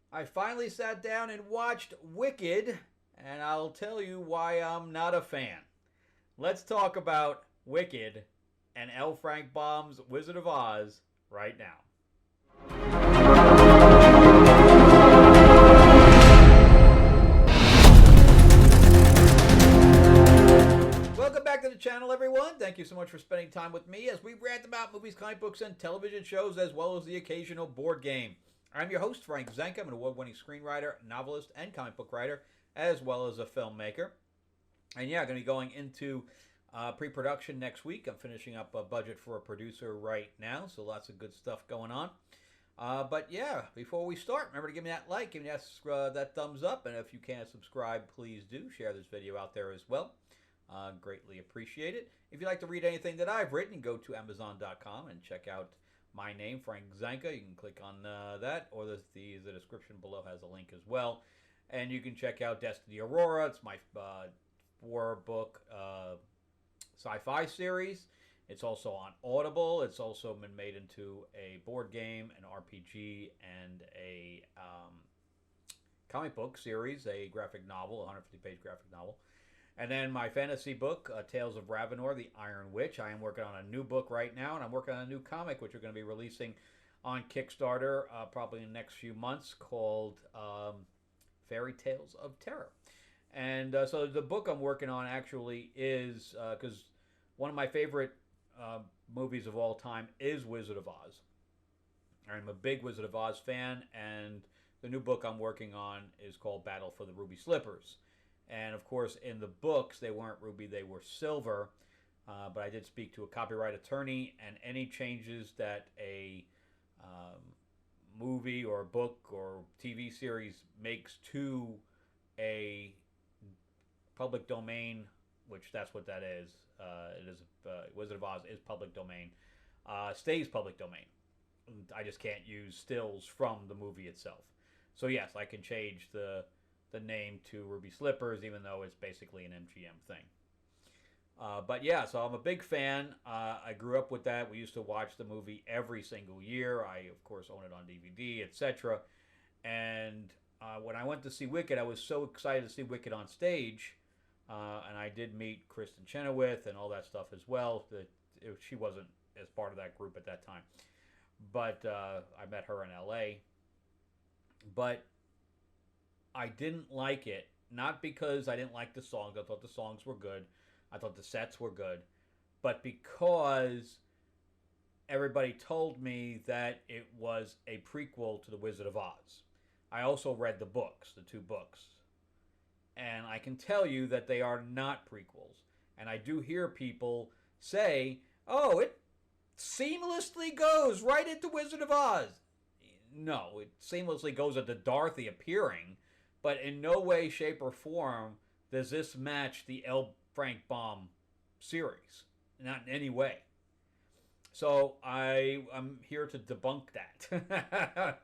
I finally sat down and watched Wicked, and I'll tell you why I'm not a fan. Let's talk about Wicked and L. Frank Baum's Wizard of Oz right now. Welcome back to the channel, everyone. Thank you so much for spending time with me as we rant about movies, comic books, and television shows, as well as the occasional board game. I'm your host, Frank Zanka. I'm an award-winning screenwriter, novelist, and comic book writer, as well as a filmmaker. And yeah, going to be going into pre-production next week. I'm finishing up a budget for a producer right now, so lots of good stuff going on. But yeah, before we start, remember to give me that like, give me that thumbs up, and if you can't subscribe, please do share this video out there as well. Greatly appreciate it. If you'd like to read anything that I've written, go to Amazon.com and check out my name, Frank Zanka. You can click on that, or the description below has a link as well. And you can check out Destiny Aurora. It's my four-book sci-fi series. It's also on Audible. It's also been made into a board game, an RPG, and a comic book series, a graphic novel, a 150-page graphic novel. And then my fantasy book, Tales of Ravenor, the Iron Witch. I am working on a new book right now, and I'm working on a new comic, which we're going to be releasing on Kickstarter probably in the next few months, called Fairy Tales of Terror. And so the book I'm working on actually is, because one of my favorite movies of all time is Wizard of Oz. I'm a big Wizard of Oz fan, and the new book I'm working on is called Battle for the Ruby Slippers. And of course, in the books, they weren't ruby, they were silver. But I did speak to a copyright attorney, and any changes that a movie or book or TV series makes to a public domain, which that's what that is. It is Wizard of Oz is public domain, stays public domain. I just can't use stills from the movie itself. So yes, I can change the name to Ruby Slippers, even though it's basically an MGM thing. But yeah, so I'm a big fan. I grew up with that. We used to watch the movie every single year. I, of course, own it on DVD, etc. And when I went to see Wicked, I was so excited to see Wicked on stage. And I did meet Kristen Chenoweth and all that stuff as well. She wasn't as part of that group at that time. But I met her in LA. But I didn't like it, not because I didn't like the songs. I thought the songs were good. I thought the sets were good. But because everybody told me that it was a prequel to The Wizard of Oz. I also read the books, the two books. And I can tell you that they are not prequels. And I do hear people say, oh, it seamlessly goes right into Wizard of Oz. No, it seamlessly goes into Dorothy appearing. But in no way, shape, or form does this match the L. Frank Baum series. Not in any way. So I'm here to debunk that.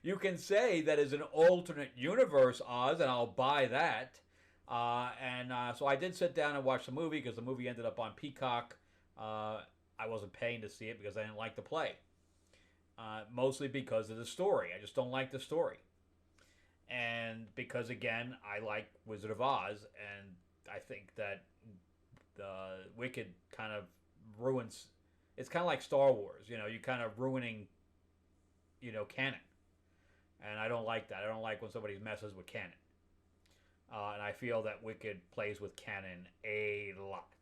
You can say that is an alternate universe Oz, and I'll buy that. So I did sit down and watch the movie, because the movie ended up on Peacock. I wasn't paying to see it because I didn't like the play. Mostly because of the story. I just don't like the story. And because, again, I like Wizard of Oz, and I think that the Wicked kind of ruins. It's kind of like Star Wars, you kind of ruining, canon. And I don't like that. I don't like when somebody messes with canon. And I feel that Wicked plays with canon a lot.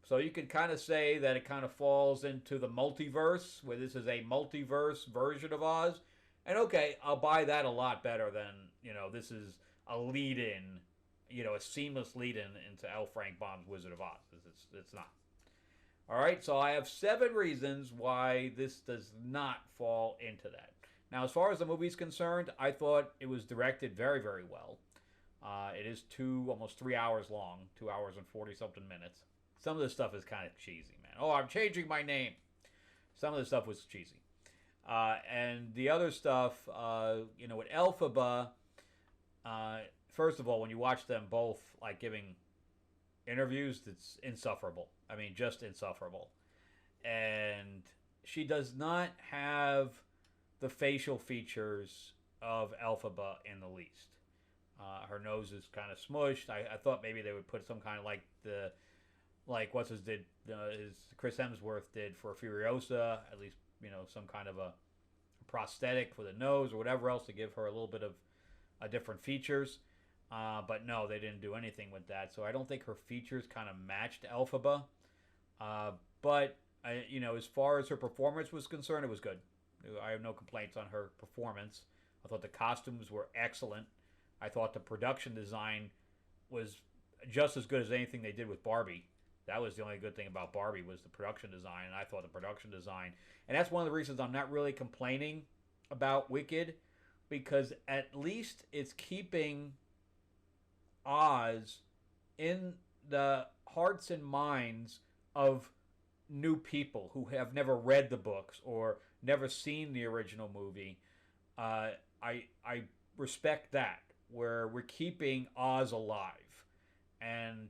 So you can kind of say that it kind of falls into the multiverse, where this is a multiverse version of Oz. And okay, I'll buy that a lot better than, this is a lead-in, a seamless lead-in into L. Frank Baum's Wizard of Oz. It's not. All right, so I have 7 reasons why this does not fall into that. Now, as far as the movie's concerned, I thought it was directed very, very well. It is almost 3 hours long, 2 hours and 40-something minutes. Some of this stuff is kind of cheesy, man. Oh, I'm changing my name. Some of the stuff was cheesy. And the other stuff, with Elphaba, first of all, when you watch them both, like, giving interviews, it's insufferable. I mean, just insufferable. And she does not have the facial features of Elphaba in the least. Her nose is kind of smushed. I thought maybe they would put some kind of like what's his did his Chris Hemsworth did for Furiosa, at least some kind of a prosthetic for the nose or whatever else to give her a little bit of different features. But no, they didn't do anything with that. So I don't think her features kind of matched Elphaba. But as far as her performance was concerned, it was good. I have no complaints on her performance. I thought the costumes were excellent. I thought the production design was just as good as anything they did with Barbie. That was the only good thing about Barbie was the production design, and I thought the production design, and that's one of the reasons I'm not really complaining about Wicked, because at least it's keeping Oz in the hearts and minds of new people who have never read the books or never seen the original movie. I respect that, where we're keeping Oz alive, and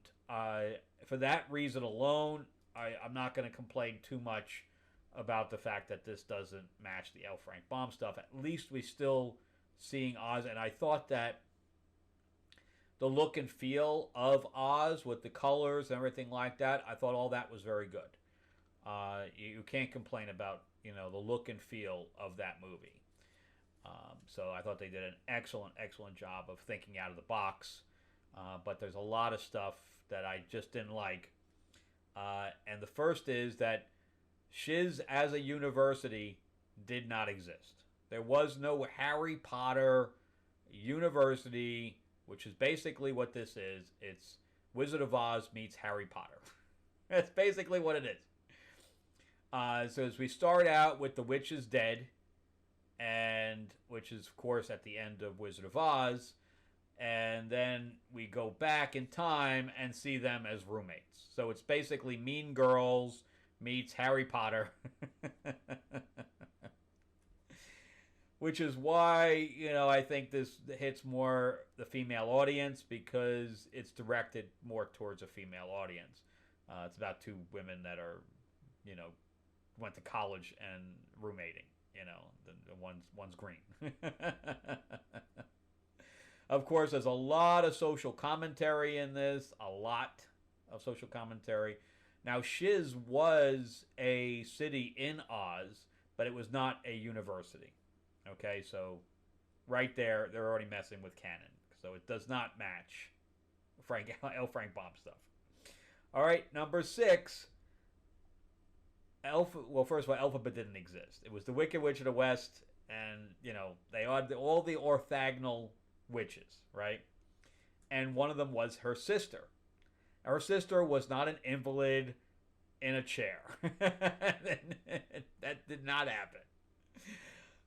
for that reason alone, I'm not going to complain too much about the fact that this doesn't match the L. Frank Baum stuff. At least we're still seeing Oz, and I thought that the look and feel of Oz with the colors and everything like that, I thought all that was very good. You can't complain about the look and feel of that movie. So I thought they did an excellent job of thinking out of the box. But there's a lot of stuff that I just didn't like. And the first is that Shiz as a university did not exist. There was no Harry Potter University, which is basically what this is. It's Wizard of Oz meets Harry Potter. That's basically what it is. So as we start out with the witch is dead, and which is of course at the end of Wizard of Oz, and then we go back in time and see them as roommates. So it's basically Mean Girls meets Harry Potter. Which is why, I think this hits more the female audience, because it's directed more towards a female audience. It's about two women that are, went to college and roommating. The one's green. Of course, there's a lot of social commentary in this. A lot of social commentary. Now, Shiz was a city in Oz, but it was not a university. Okay, so right there, they're already messing with canon. So it does not match L. Frank Baum stuff. All right, number 6. Well, first of all, Elphaba didn't exist. It was the Wicked Witch of the West, and, they are all the orthogonal witches, right? And one of them was her sister. Her sister was not an invalid in a chair. That did not happen.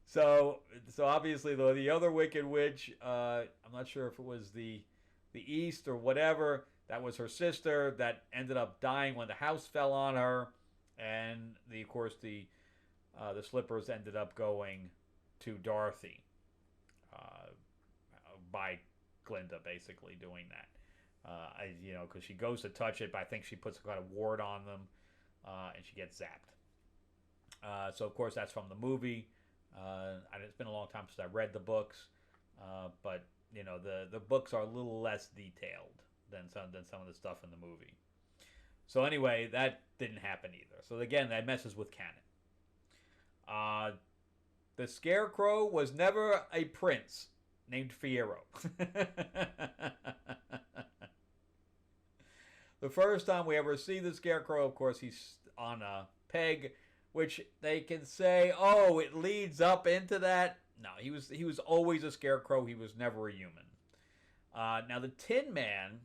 So obviously, though, the other Wicked Witch, I'm not sure if it was the East or whatever, that was her sister that ended up dying when the house fell on her, and of course the slippers ended up going to Dorothy by Glinda, basically doing that. Because she goes to touch it, but I think she puts some kind of ward on them, and she gets zapped. So of course that's from the movie. It's been a long time since I read the books, but the books are a little less detailed than some of the stuff in the movie. So anyway, that didn't happen either. So again, that messes with canon. The Scarecrow was never a prince named Fiyero. The first time we ever see the Scarecrow, of course, he's on a peg, which they can say, oh, it leads up into that. No, he was always a Scarecrow. He was never a human. Now, the Tin Man,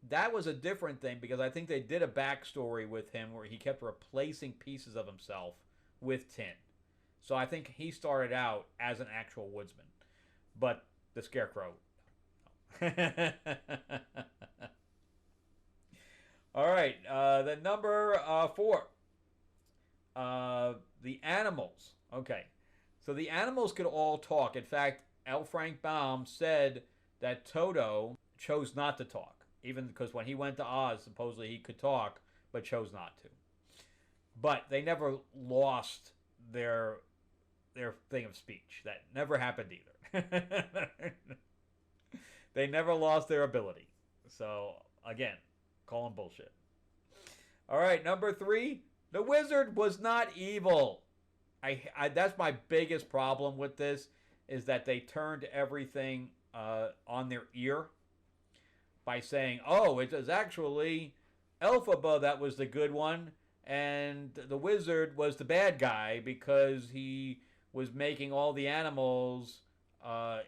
that was a different thing, because I think they did a backstory with him where he kept replacing pieces of himself with tin. So I think he started out as an actual woodsman. But the Scarecrow, no. All right, then number 4. The animals. Okay, so the animals could all talk. In fact, L. Frank Baum said that Toto chose not to talk, even because when he went to Oz, supposedly he could talk, but chose not to. But they never lost their their thing of speech. That never happened either. They never lost their ability. So, again, calling bullshit. All right, number 3. The wizard was not evil. That's my biggest problem with this, is that they turned everything on their ear by saying, oh, it was actually Elphaba that was the good one, and the wizard was the bad guy because he was making all the animals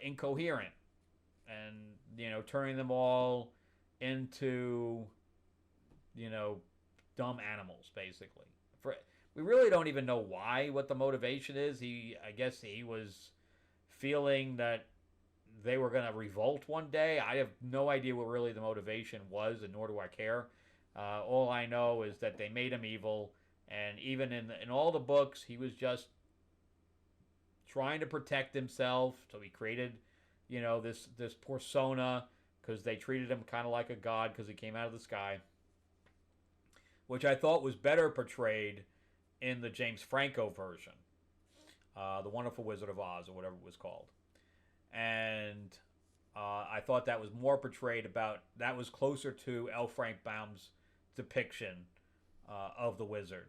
incoherent and, turning them all into, dumb animals, basically. We really don't even know what the motivation is. I guess he was feeling that they were going to revolt one day. I have no idea what really the motivation was, and nor do I care. All I know is that they made him evil, and even in all the books, he was just trying to protect himself. So he created, this persona, because they treated him kind of like a god because he came out of the sky, which I thought was better portrayed in the James Franco version, The Wonderful Wizard of Oz, or whatever it was called. And I thought that was more portrayed that was closer to L. Frank Baum's depiction of the wizard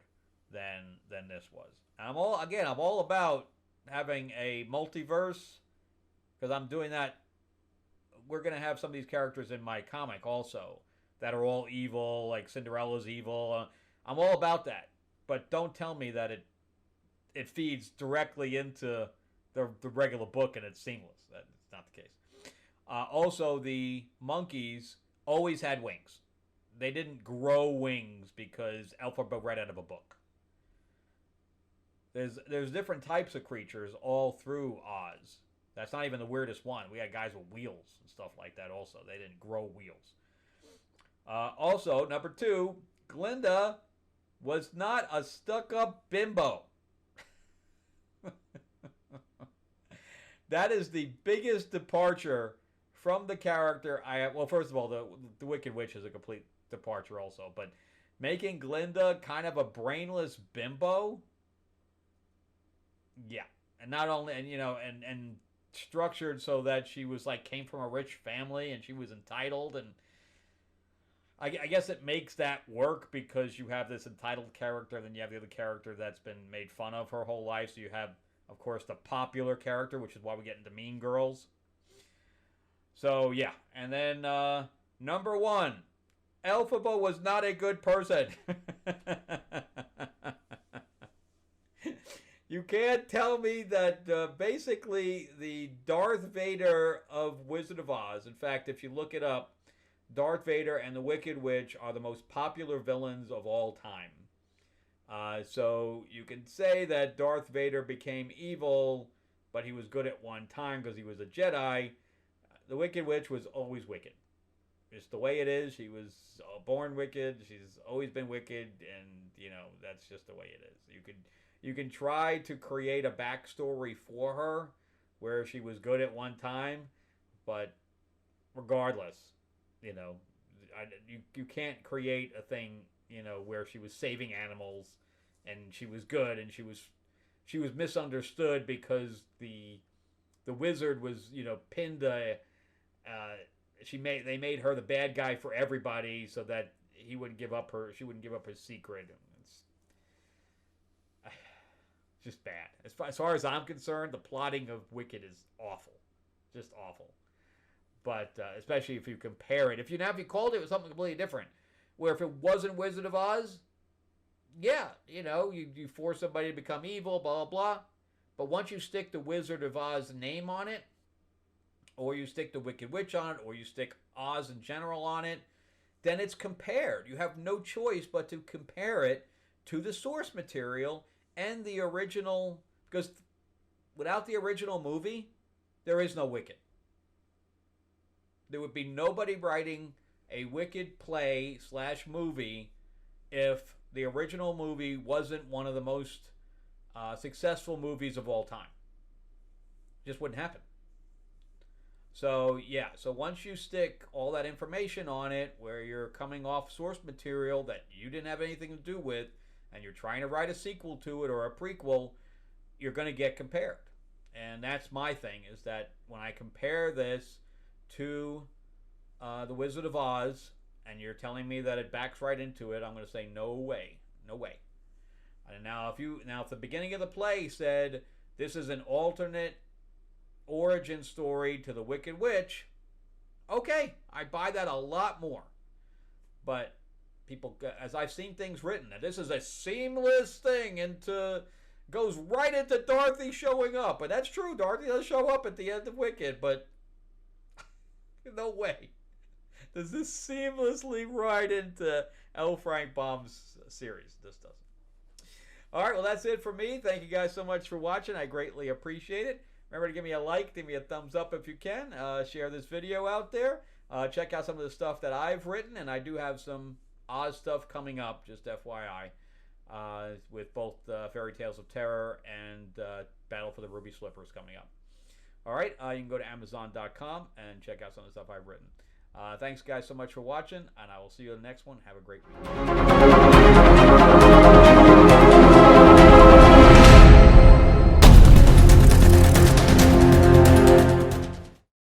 than this was. And I'm all about having a multiverse, because I'm doing that. We're going to have some of these characters in my comic also that are all evil, like Cinderella's evil. I'm all about that. But don't tell me that it feeds directly into the regular book and it's seamless. That's not the case. Also, the monkeys always had wings. They didn't grow wings because Elphaba read out of a book. There's different types of creatures all through Oz. That's not even the weirdest one. We had guys with wheels and stuff like that also. They didn't grow wheels. Also, number 2, Glinda was not a stuck-up bimbo. That is the biggest departure from the character I have. Well, first of all, the Wicked Witch is a complete departure also. But making Glinda kind of a brainless bimbo, yeah. And not only, and structured so that she was came from a rich family and she was entitled, and I guess it makes that work because you have this entitled character, and then you have the other character that's been made fun of her whole life. So you have, of course, the popular character, which is why we get into Mean Girls. So, yeah. And then, number 1, Elphaba was not a good person. You can't tell me that basically the Darth Vader of Wizard of Oz, in fact, if you look it up, Darth Vader and the Wicked Witch are the most popular villains of all time. So you can say that Darth Vader became evil, but he was good at one time because he was a Jedi. The Wicked Witch was always wicked. It's the way it is. She was born wicked. She's always been wicked, and that's just the way it is. You can try to create a backstory for her where she was good at one time, but regardless, you can't create a thing, where she was saving animals and she was good and she was misunderstood because the wizard was, pinned they made her the bad guy for everybody so that she wouldn't give up her secret. It's just bad. As far as I'm concerned, the plotting of Wicked is awful. Just awful. But especially if you compare it. If you called it with something completely different, where if it wasn't Wizard of Oz, yeah, you force somebody to become evil, blah, blah, blah. But once you stick the Wizard of Oz name on it, or you stick the Wicked Witch on it, or you stick Oz in general on it, then it's compared. You have no choice but to compare it to the source material and the original, because without the original movie, there is no Wicked. There would be nobody writing a Wicked play / movie if the original movie wasn't one of the most successful movies of all time. Just wouldn't happen. So, yeah. So once you stick all that information on it where you're coming off source material that you didn't have anything to do with and you're trying to write a sequel to it or a prequel, you're going to get compared. And that's my thing, is that when I compare this to The Wizard of Oz, and you're telling me that it backs right into it, I'm going to say no way. No way. And now if the beginning of the play said this is an alternate origin story to the Wicked Witch, okay, I buy that a lot more. But people, as I've seen things written, that this is a seamless thing goes right into Dorothy showing up. And that's true, Dorothy does show up at the end of Wicked, but no way does this seamlessly ride into L. Frank Baum's series. This doesn't. All right, well, that's it for me. Thank you guys so much for watching. I greatly appreciate it. Remember to give me a like, give me a thumbs up if you can. Share this video out there. Check out some of the stuff that I've written, and I do have some Oz stuff coming up, just FYI, with both Fairy Tales of Terror and Battle for the Ruby Slippers coming up. All right, you can go to Amazon.com and check out some of the stuff I've written. Thanks, guys, so much for watching, and I will see you in the next one. Have a great week.